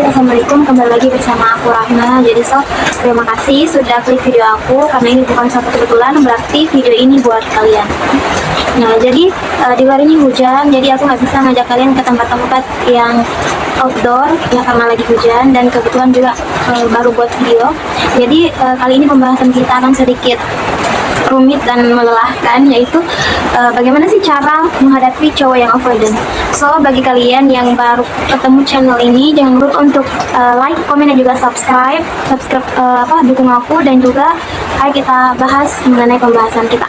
Assalamualaikum, kembali lagi bersama aku Rahma. Jadi terima kasih sudah klik video aku, karena ini bukan suatu kebetulan, berarti video ini buat kalian. Nah, jadi di luar ini hujan, jadi aku nggak bisa ngajak kalian ke tempat-tempat yang outdoor ya, karena lagi hujan, dan kebetulan juga baru buat video. Jadi kali ini pembahasan kita akan sedikit rumit dan melelahkan, yaitu bagaimana sih cara menghadapi cowok yang avoidant. So, bagi kalian yang baru ketemu channel ini, jangan lupa untuk like, komen, dan juga subscribe dukung aku, dan juga ayo kita bahas mengenai pembahasan kita.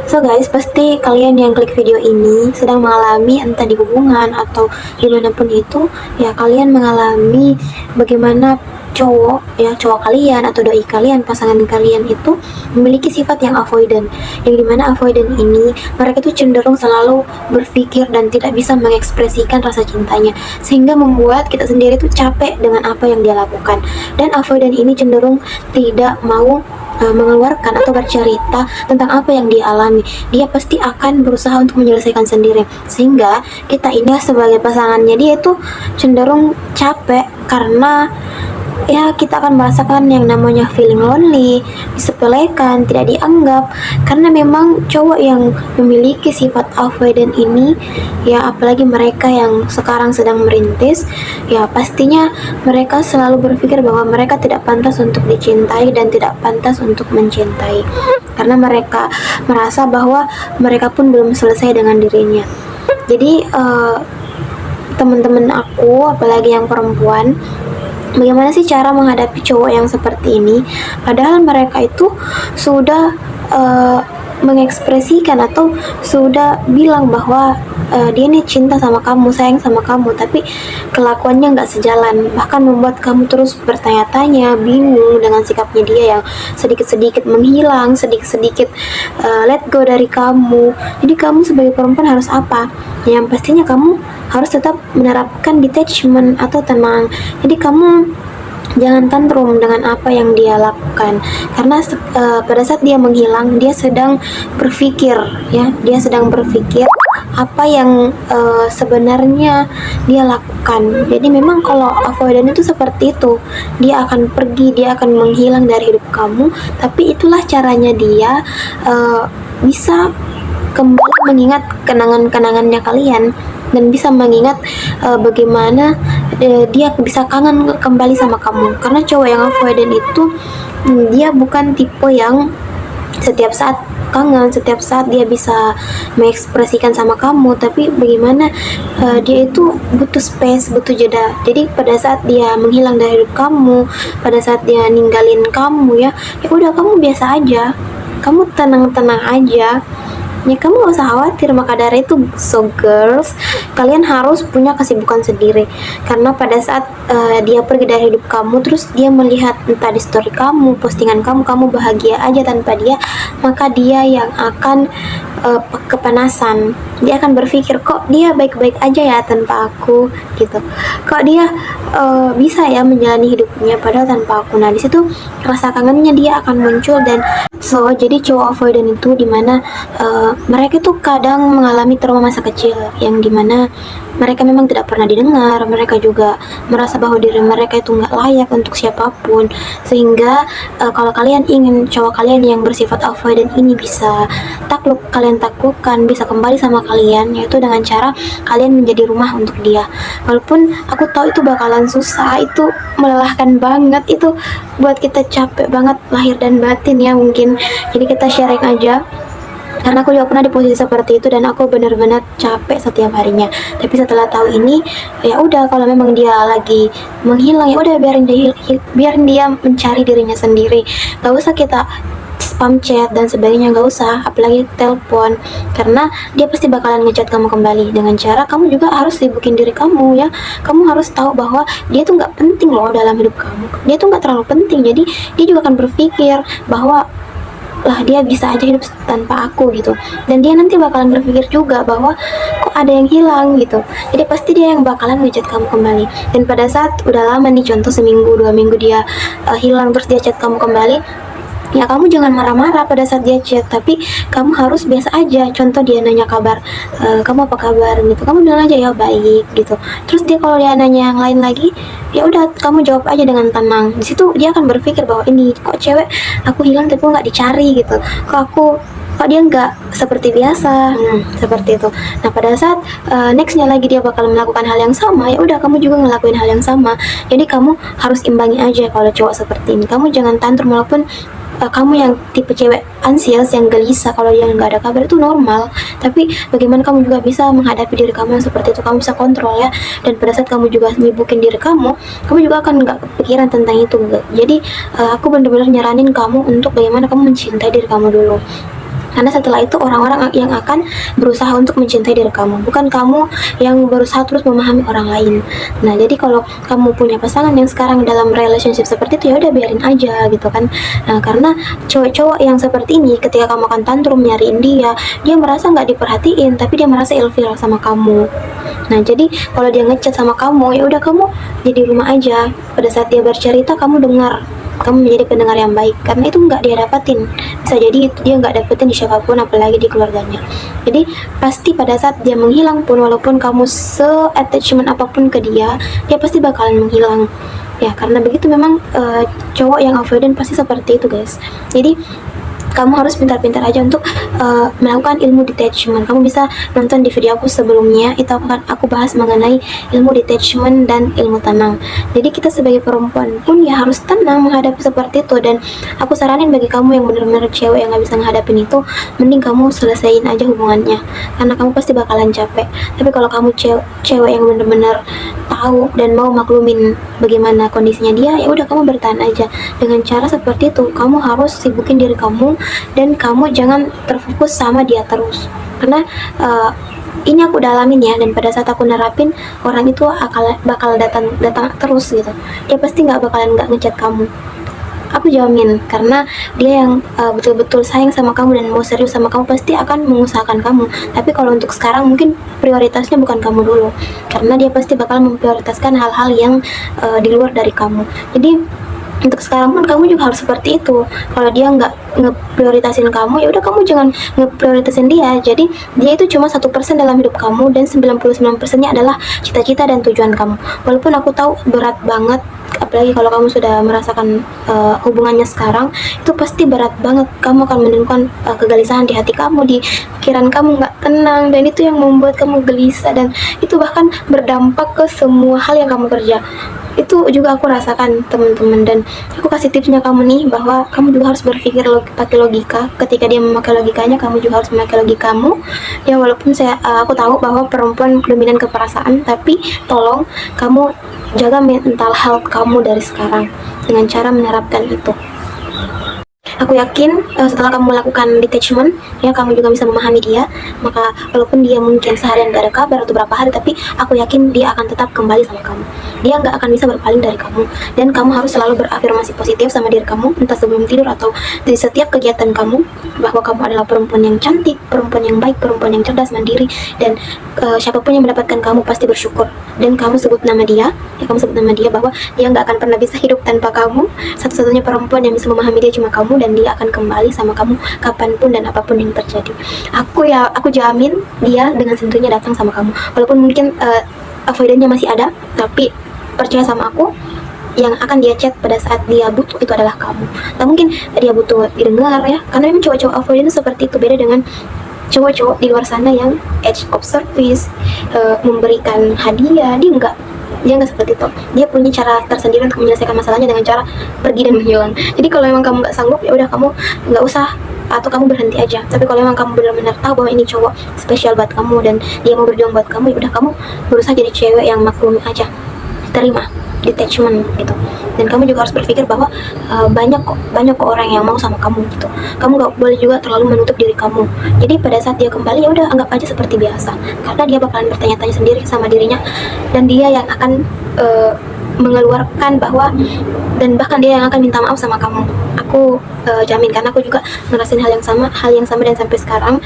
So guys, pasti kalian yang klik video ini sedang mengalami, entah di hubungan atau dimanapun itu, ya kalian mengalami bagaimana cowok kalian atau doi kalian, pasangan kalian itu memiliki sifat yang avoidant, yang dimana avoidant ini mereka itu cenderung selalu berpikir dan tidak bisa mengekspresikan rasa cintanya, sehingga membuat kita sendiri tuh capek dengan apa yang dia lakukan. Dan avoidant ini cenderung tidak mau mengeluarkan atau bercerita tentang apa yang dia alami. Dia pasti akan berusaha untuk menyelesaikan sendiri, sehingga kita ini sebagai pasangannya dia itu cenderung capek, karena ya kita akan merasakan yang namanya feeling lonely, disepelekan, tidak dianggap, karena memang cowok yang memiliki sifat avoidant ini, ya apalagi mereka yang sekarang sedang merintis, ya pastinya mereka selalu berpikir bahwa mereka tidak pantas untuk dicintai dan tidak pantas untuk mencintai, karena mereka merasa bahwa mereka pun belum selesai dengan dirinya. Jadi teman-teman aku, apalagi yang perempuan, bagaimana sih cara menghadapi cowok yang seperti ini? Padahal mereka itu sudah mengekspresikan atau sudah bilang bahwa dia nih cinta sama kamu, sayang sama kamu, tapi kelakuannya nggak sejalan, bahkan membuat kamu terus bertanya-tanya, bingung dengan sikapnya dia yang sedikit-sedikit menghilang, sedikit-sedikit let go dari kamu. Jadi kamu sebagai perempuan harus apa? Yang pastinya kamu harus tetap menerapkan detachment atau tenang. Jadi kamu jangan tantrum dengan apa yang dia lakukan, karena pada saat dia menghilang, dia sedang berpikir apa yang sebenarnya dia lakukan. Jadi memang kalau avoidant itu seperti itu, dia akan pergi, dia akan menghilang dari hidup kamu, tapi itulah caranya dia bisa kembali mengingat kenangan-kenangannya kalian, dan bisa mengingat bagaimana dia bisa kangen kembali sama kamu. Karena cowok yang avoidant itu dia bukan tipe yang setiap saat kangen, setiap saat dia bisa mengekspresikan sama kamu, tapi bagaimana dia itu butuh space, butuh jeda. Jadi pada saat dia menghilang dari hidup kamu, pada saat dia ninggalin kamu, ya udah, kamu biasa aja, kamu tenang-tenang aja, ya kamu gak usah khawatir. Maka dari itu, so girls, kalian harus punya kesibukan sendiri, karena pada saat dia pergi dari hidup kamu, terus dia melihat entah di story kamu, postingan kamu bahagia aja tanpa dia, maka dia yang akan kepanasan. Dia akan berpikir, kok dia baik-baik aja ya tanpa aku gitu, kok dia bisa ya menjalani hidupnya padahal tanpa aku. Nah, disitu rasa kangennya dia akan muncul. Dan jadi cowok avoidant itu dimana mereka tuh kadang mengalami trauma masa kecil, yang dimana mereka memang tidak pernah didengar, mereka juga merasa bahwa diri mereka itu nggak layak untuk siapapun, sehingga kalau kalian ingin cowok kalian yang bersifat avoidant ini bisa takluk, kalian taklukkan, bisa kembali sama kalian, yaitu dengan cara kalian menjadi rumah untuk dia. Walaupun aku tahu itu bakalan susah, itu melelahkan banget, itu buat kita capek banget lahir dan batin ya mungkin. Jadi kita sharing aja, karena aku juga pernah di posisi seperti itu dan aku benar-benar capek setiap harinya. Tapi setelah tahu ini, ya udah, kalau memang dia lagi menghilang, ya udah, biarin dia mencari dirinya sendiri. Gak usah kita spam chat dan sebagainya, gak usah, apalagi telepon, karena dia pasti bakalan ngechat kamu kembali dengan cara kamu juga harus sibukin diri kamu ya. Kamu harus tahu bahwa dia tuh nggak penting loh dalam hidup kamu, dia tuh nggak terlalu penting. Jadi dia juga akan berpikir bahwa lah dia bisa aja hidup tanpa aku gitu, dan dia nanti bakalan berpikir juga bahwa kok ada yang hilang gitu. Jadi pasti dia yang bakalan ngechat kamu kembali. Dan pada saat udah lama nih, contoh seminggu 2 minggu dia hilang, terus dia chat kamu kembali, Ya kamu jangan marah-marah pada saat dia chat, tapi kamu harus biasa aja. Contoh dia nanya kabar, kamu apa kabar gitu, kamu bilang aja ya baik gitu. Terus dia kalau dia nanya yang lain lagi, ya udah kamu jawab aja dengan tenang. Di situ dia akan berpikir bahwa ini kok cewek aku hilang tapi nggak dicari gitu, kok dia nggak seperti biasa. Seperti itu. Nah pada saat nextnya lagi dia bakal melakukan hal yang sama, ya udah kamu juga ngelakuin hal yang sama. Jadi kamu harus imbangi aja kalau cowok seperti ini. Kamu jangan tantrum, walaupun kamu yang tipe cewek ansias yang gelisah kalau dia nggak ada kabar itu normal, tapi bagaimana kamu juga bisa menghadapi diri kamu yang seperti itu, kamu bisa kontrol ya. Dan pada saat kamu juga nyibukin diri kamu juga akan nggak kepikiran tentang itu. Jadi aku benar-benar nyaranin kamu untuk bagaimana kamu mencintai diri kamu dulu, karena setelah itu orang-orang yang akan berusaha untuk mencintai diri kamu, bukan kamu yang berusaha terus memahami orang lain. Nah jadi kalau kamu punya pasangan yang sekarang dalam relationship seperti itu, ya udah biarin aja gitu kan. Nah karena cowok-cowok yang seperti ini, ketika kamu akan tantrum nyariin dia merasa nggak diperhatiin, tapi dia merasa ilfil sama kamu. Nah jadi kalau dia ngechat sama kamu, ya udah kamu di rumah aja. Pada saat dia bercerita kamu dengar, kamu menjadi pendengar yang baik, karena itu nggak dia dapatin. Bisa jadi itu dia nggak dapetin di siapapun, apalagi di keluarganya. Jadi pasti pada saat dia menghilang pun, walaupun kamu se-attachment apapun ke dia pasti bakalan menghilang ya. Karena begitu memang cowok yang avoidant pasti seperti itu guys. Jadi kamu harus pintar-pintar aja untuk melakukan ilmu detachment. Kamu bisa nonton di video aku sebelumnya, itu aku bahas mengenai ilmu detachment dan ilmu tenang. Jadi kita sebagai perempuan pun ya harus tenang menghadapi seperti itu. Dan aku saranin bagi kamu yang benar-benar cewek yang gak bisa menghadapin itu, mending kamu selesaiin aja hubungannya, karena kamu pasti bakalan capek. Tapi kalau kamu cewek yang benar-benar tahu dan mau maklumin bagaimana kondisinya dia, ya udah kamu bertahan aja dengan cara seperti itu. Kamu harus sibukin diri kamu, dan kamu jangan terfokus sama dia terus, karena ini aku dalamin ya. Dan pada saat aku nerapin, orang itu bakal datang terus gitu. Dia pasti nggak bakalan nggak ngechat kamu, aku jamin. Karena dia yang betul-betul sayang sama kamu dan mau serius sama kamu, pasti akan mengusahakan kamu. Tapi kalau untuk sekarang mungkin prioritasnya bukan kamu dulu, karena dia pasti bakal memprioritaskan hal-hal yang di luar dari kamu. Jadi untuk sekarang pun kamu juga harus seperti itu. Kalau dia nggak ngeprioritasin kamu, ya udah kamu jangan ngeprioritasin dia. Jadi dia itu cuma 1% dalam hidup kamu, dan 99%-nya adalah cita-cita dan tujuan kamu. Walaupun aku tahu berat banget, apalagi kalau kamu sudah merasakan hubungannya sekarang, itu pasti berat banget. Kamu akan menemukan kegelisahan di hati kamu, di pikiran kamu nggak tenang, dan itu yang membuat kamu gelisah, dan itu bahkan berdampak ke semua hal yang kamu kerja. Itu juga aku rasakan teman-teman, dan aku kasih tipsnya kamu nih, bahwa kamu juga harus berpikir pakai logika. Ketika dia memakai logikanya, kamu juga harus memakai logikamu ya. Walaupun aku tahu bahwa perempuan dominan ke perasaan, tapi tolong kamu jaga mental health kamu dari sekarang dengan cara menerapkan itu. Aku yakin setelah kamu melakukan detachment, ya kamu juga bisa memahami dia. Maka walaupun dia mungkin seharian gak ada kabar atau berapa hari, tapi aku yakin dia akan tetap kembali sama kamu. Dia gak akan bisa berpaling dari kamu. Dan kamu harus selalu berafirmasi positif sama diri kamu, entah sebelum tidur atau di setiap kegiatan kamu, bahwa kamu adalah perempuan yang cantik, perempuan yang baik, perempuan yang cerdas, mandiri. Dan siapapun yang mendapatkan kamu pasti bersyukur. Dan kamu sebut nama dia, bahwa dia gak akan pernah bisa hidup tanpa kamu. Satu-satunya perempuan yang bisa memahami dia cuma kamu, dan dia akan kembali sama kamu kapanpun dan apapun yang terjadi. Aku jamin dia dengan sendirinya datang sama kamu. Walaupun mungkin avoidance-nya masih ada, tapi percaya sama aku, yang akan dia chat pada saat dia butuh itu adalah kamu. Tak mungkin dia butuh didengar ya, karena memang cowok-cowok avoidance seperti itu. Beda dengan cowok-cowok di luar sana yang edge of service, memberikan hadiah. Dia nggak seperti itu. Dia punya cara tersendiri untuk menyelesaikan masalahnya dengan cara pergi dan menghilang. Jadi kalau memang kamu nggak sanggup, ya udah kamu nggak usah, atau kamu berhenti aja. Tapi kalau memang kamu benar-benar tahu bahwa ini cowok spesial buat kamu dan dia mau berjuang buat kamu, ya udah kamu berusaha jadi cewek yang maklumi aja, terima detachment gitu. Dan kamu juga harus berpikir bahwa banyak kok orang yang mau sama kamu gitu. Kamu gak boleh juga terlalu menutup diri kamu. Jadi pada saat dia kembali, ya udah anggap aja seperti biasa, karena dia bakalan bertanya-tanya sendiri sama dirinya, dan dia yang akan mengeluarkan dan bahkan dia yang akan minta maaf sama kamu. Aku jamin, karena aku juga ngerasain hal yang sama dan sampai sekarang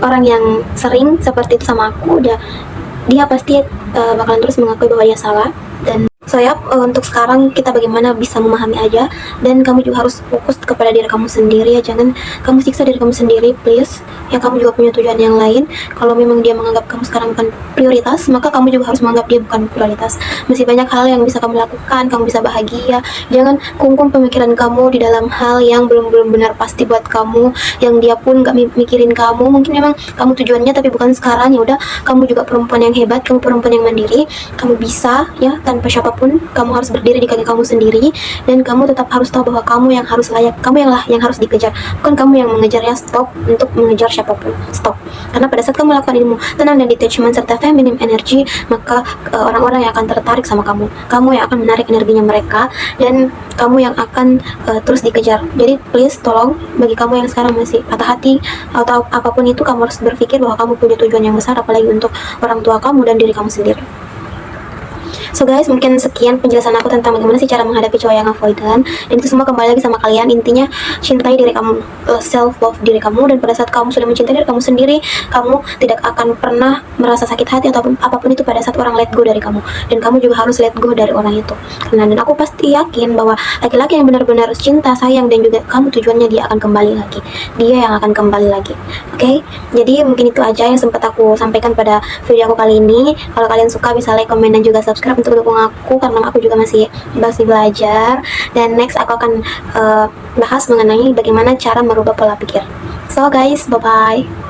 orang yang sering seperti itu sama aku, dia pasti bakalan terus mengakui bahwa dia salah. Dan So ya, untuk sekarang kita bagaimana bisa memahami aja, dan kamu juga harus fokus kepada diri kamu sendiri ya, jangan kamu siksa diri kamu sendiri, please. Ya, kamu juga punya tujuan yang lain. Kalau memang dia menganggap kamu sekarang bukan prioritas, maka kamu juga harus menganggap dia bukan prioritas. Masih banyak hal yang bisa kamu lakukan, kamu bisa bahagia. Jangan kungkung pemikiran kamu di dalam hal yang belum benar pasti buat kamu, yang dia pun gak mikirin kamu. Mungkin memang kamu tujuannya tapi bukan sekarang. Ya udah, kamu juga perempuan yang hebat, kamu perempuan yang mandiri, kamu bisa ya, tanpa siapapun. Kamu harus berdiri di kaki kamu sendiri, dan kamu tetap harus tahu bahwa kamu yang harus layak, kamu yang harus dikejar, bukan kamu yang mengejarnya. Stop untuk mengejar siapapun, stop. Karena pada saat kamu lakukan ilmu tenang dan detachment serta feminine energy, maka orang-orang yang akan tertarik sama kamu, kamu yang akan menarik energinya mereka, dan kamu yang akan terus dikejar. Jadi please, tolong, bagi kamu yang sekarang masih patah hati atau apapun itu, kamu harus berpikir bahwa kamu punya tujuan yang besar, apalagi untuk orang tua kamu dan diri kamu sendiri. So guys, mungkin sekian penjelasan aku tentang bagaimana sih cara menghadapi cowok yang avoidant. Dan itu semua kembali lagi sama kalian. Intinya, cintai diri kamu, self love diri kamu. Dan pada saat kamu sudah mencintai diri kamu sendiri, kamu tidak akan pernah merasa sakit hati ataupun apapun itu pada saat orang let go dari kamu. Dan kamu juga harus let go dari orang itu. Dan aku pasti yakin bahwa laki-laki yang benar-benar cinta, sayang, dan juga kamu tujuannya, dia akan kembali lagi. Dia yang akan kembali lagi. Oke? Jadi mungkin itu aja yang sempat aku sampaikan pada video aku kali ini. Kalau kalian suka, bisa like, komen, dan juga subscribe untuk dukung aku, karena aku juga masih belajar. Dan next aku akan bahas mengenai bagaimana cara merubah pola pikir. So guys, bye bye.